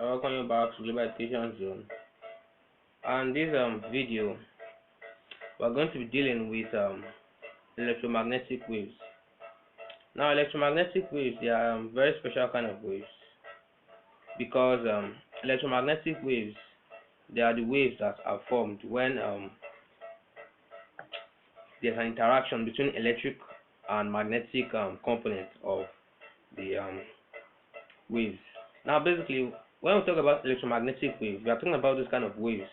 I welcome you back to Global Education Zone. And this video, we're going to be dealing with electromagnetic waves. Now, electromagnetic waves, they are very special kind of waves because electromagnetic waves, they are the waves that are formed when there's an interaction between electric and magnetic components of the waves. Now, basically, when we talk about electromagnetic waves, we are talking about those kind of waves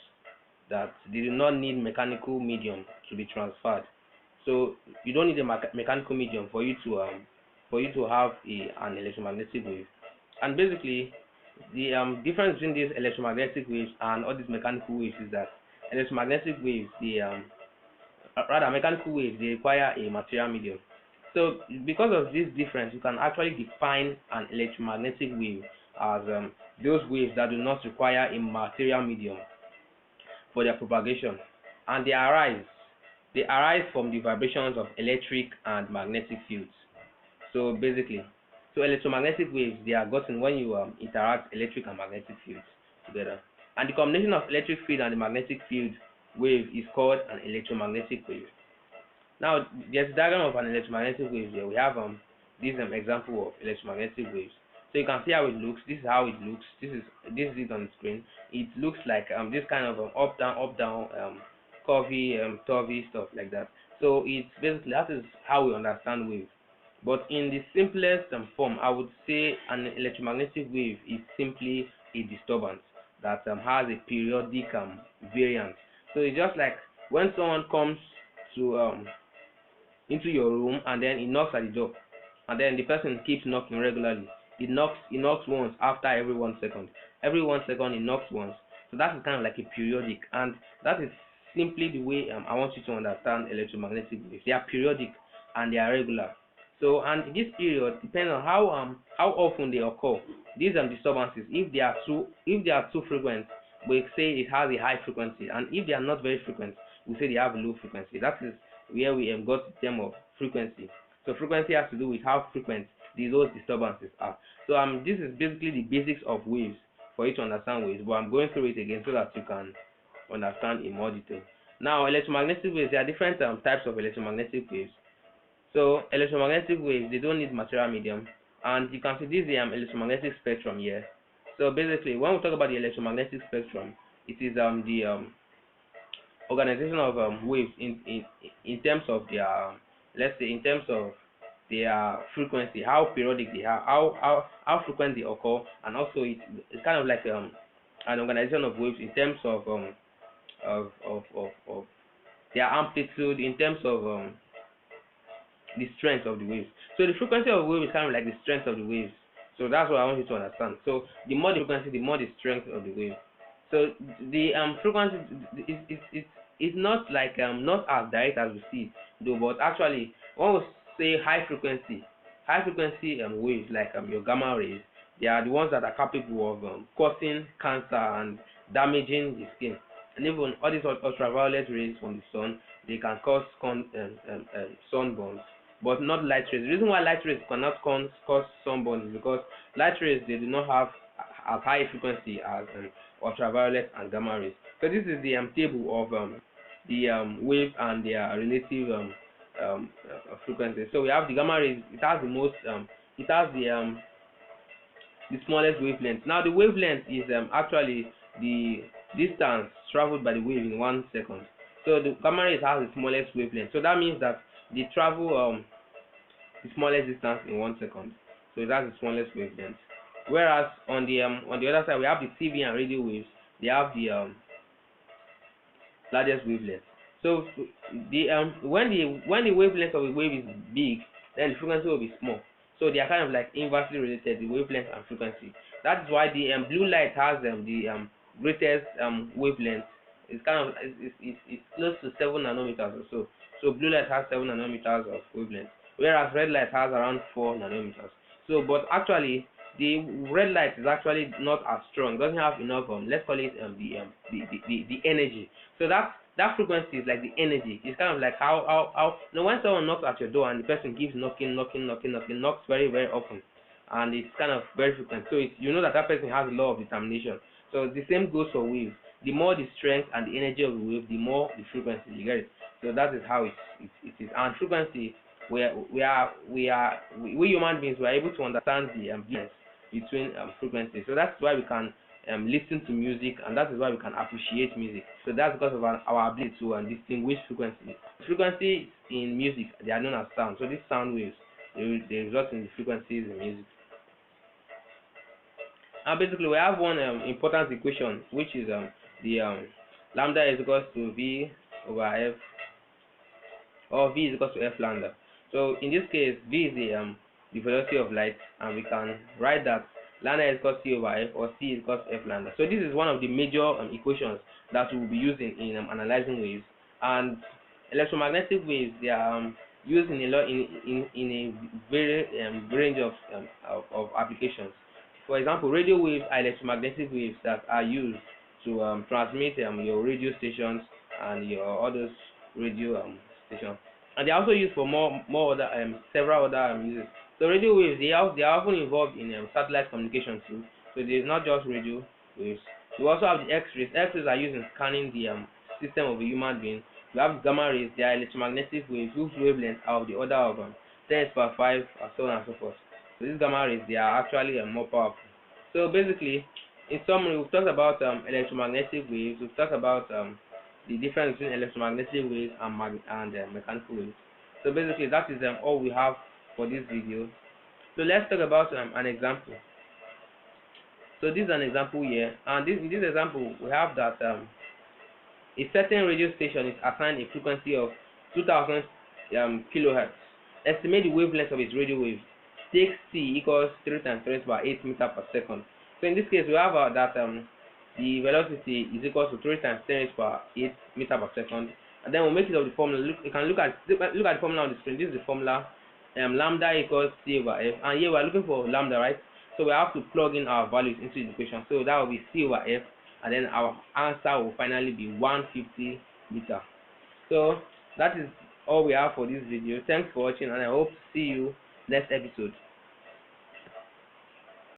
that they do not need mechanical medium to be transferred. So you don't need a mechanical medium for you to have an electromagnetic wave. And basically, the difference between these electromagnetic waves and all these mechanical waves is that electromagnetic waves, rather mechanical waves, they require a material medium. So because of this difference, you can actually define an electromagnetic wave as those waves that do not require a material medium for their propagation, and they arise from the vibrations of electric and magnetic fields. So basically, electromagnetic waves, they are gotten when you interact electric and magnetic fields together, and the combination of electric field and the magnetic field wave is called an electromagnetic wave. Now, there's a diagram of an electromagnetic wave here. We have this example of electromagnetic waves. So you can see how it looks. This is how it looks. This is it on the screen. It looks like this kind of up down curvy turvy stuff like that. So it's basically, that is how we understand waves. But in the simplest form, I would say an electromagnetic wave is simply a disturbance that has a periodic variance. So it's just like when someone comes to into your room and then he knocks at the door, and then the person keeps knocking regularly. He knocks once after every 1 second. Every 1 second he knocks once. So that is kind of like a periodic, and that is simply the way I want you to understand electromagnetic waves. They are periodic and they are regular. So, and this period depends on how often they occur. These disturbances, if they are too frequent, we say it has a high frequency, and if they are not very frequent, we say they have a low frequency. That is where we got the term of frequency. So frequency has to do with how frequent those disturbances are. So this is basically the basics of waves for you to understand waves, but I'm going through it again so that you can understand in more detail. Now, electromagnetic waves, there are different types of electromagnetic waves. So electromagnetic waves, they don't need material medium, and you can see this is the electromagnetic spectrum here. So basically, when we talk about the electromagnetic spectrum, it is the organization of waves in terms of their let's say in terms of their frequency, how periodic they are, how frequent they occur, and also it's kind of like an organization of waves in terms of their amplitude, in terms of the strength of the waves. So the frequency of the wave is kind of like the strength of the waves. So that's what I want you to understand. So the more the frequency, the more the strength of the wave. So the frequency is not like not as direct as we see it, though, but actually when we say high frequency waves like your gamma rays, they are the ones that are capable of causing cancer and damaging the skin. And even all these ultraviolet rays from the sun, they can cause sunburns, but not light rays. The reason why light rays cannot cause sunburns is because light rays, they do not have as high frequency as ultraviolet and gamma rays. So this is the table of the wave and their relative frequencies. So we have the gamma rays. It has the most it has the smallest wavelength. Now the wavelength is actually the distance traveled by the wave in 1 second. So the gamma rays has the smallest wavelength. So that means that they travel the smallest distance in 1 second. So it has the smallest wavelength. Whereas on the other side, we have the TV and radio waves. They have the largest wavelength. So the when the wavelength of a wave is big, then the frequency will be small. So they are kind of like inversely related, the wavelength and frequency. That is why the blue light has the greatest wavelength. It's kind of it's close to 7 nanometers or so. So blue light has 7 nanometers of wavelength, whereas red light has around 4 nanometers. So, but actually, the red light is actually not as strong. It doesn't have enough let's call it the energy. So that frequency is like the energy. It's kind of like how when someone knocks at your door and the person keeps knocking, knocks very very often. and it's kind of very frequent. So you know that that person has a law of determination. So the same goes for waves. The more the strength and the energy of the wave, the more the frequency. You get it? So that is how it is. And frequency, we human beings, we are able to understand the difference between frequencies. So that's why we can listen to music, and that is why we can appreciate music. So that's because of our ability to distinguish frequencies. Frequencies in music, they are known as sound. So these sound waves, they result in the frequencies in music. And basically, we have one important equation, which is the lambda is equals to v over f, or v is equals to f lambda. So in this case, v is the velocity of light, and we can write that lambda is equals to c over f, or c is equals to f lambda. So this is one of the major equations that we will be using in analyzing waves. And electromagnetic waves, they are used in a lot in a very range of applications. For example, radio waves are electromagnetic waves that are used to transmit your radio stations and your others radio stations, and they are also used for more other several other uses. So radio waves, they are often involved in satellite communication too. So there's not just radio waves. We also have the X-rays. X-rays are used in scanning the system of a human being. We have gamma rays. They are electromagnetic waves whose wavelengths are of the order of 10^5 and so on and so forth. So these gamma rays, they are actually more powerful. So basically, in summary, we've talked about electromagnetic waves. We've talked about the difference between electromagnetic waves and mechanical waves. So basically, that is all we have for this video. So let's talk about an example. So this is an example here, and in this example, we have that a certain radio station is assigned a frequency of 2000 kilohertz. Estimate the wavelength of its radio waves. Take c equals 3 times 10 to the power 8 meter per second. So in this case, we have that the velocity is equal to 3 times 10 to the power 8 meter per second, and then we'll make it of the formula. You can look at the formula on the screen. This is the formula. Lambda equals c over f, and here we are looking for lambda, right? So we have to plug in our values into the equation. So that will be c over f, and then our answer will finally be 150 meter. So that is all we have for this video. Thanks for watching, and I hope to see you next episode.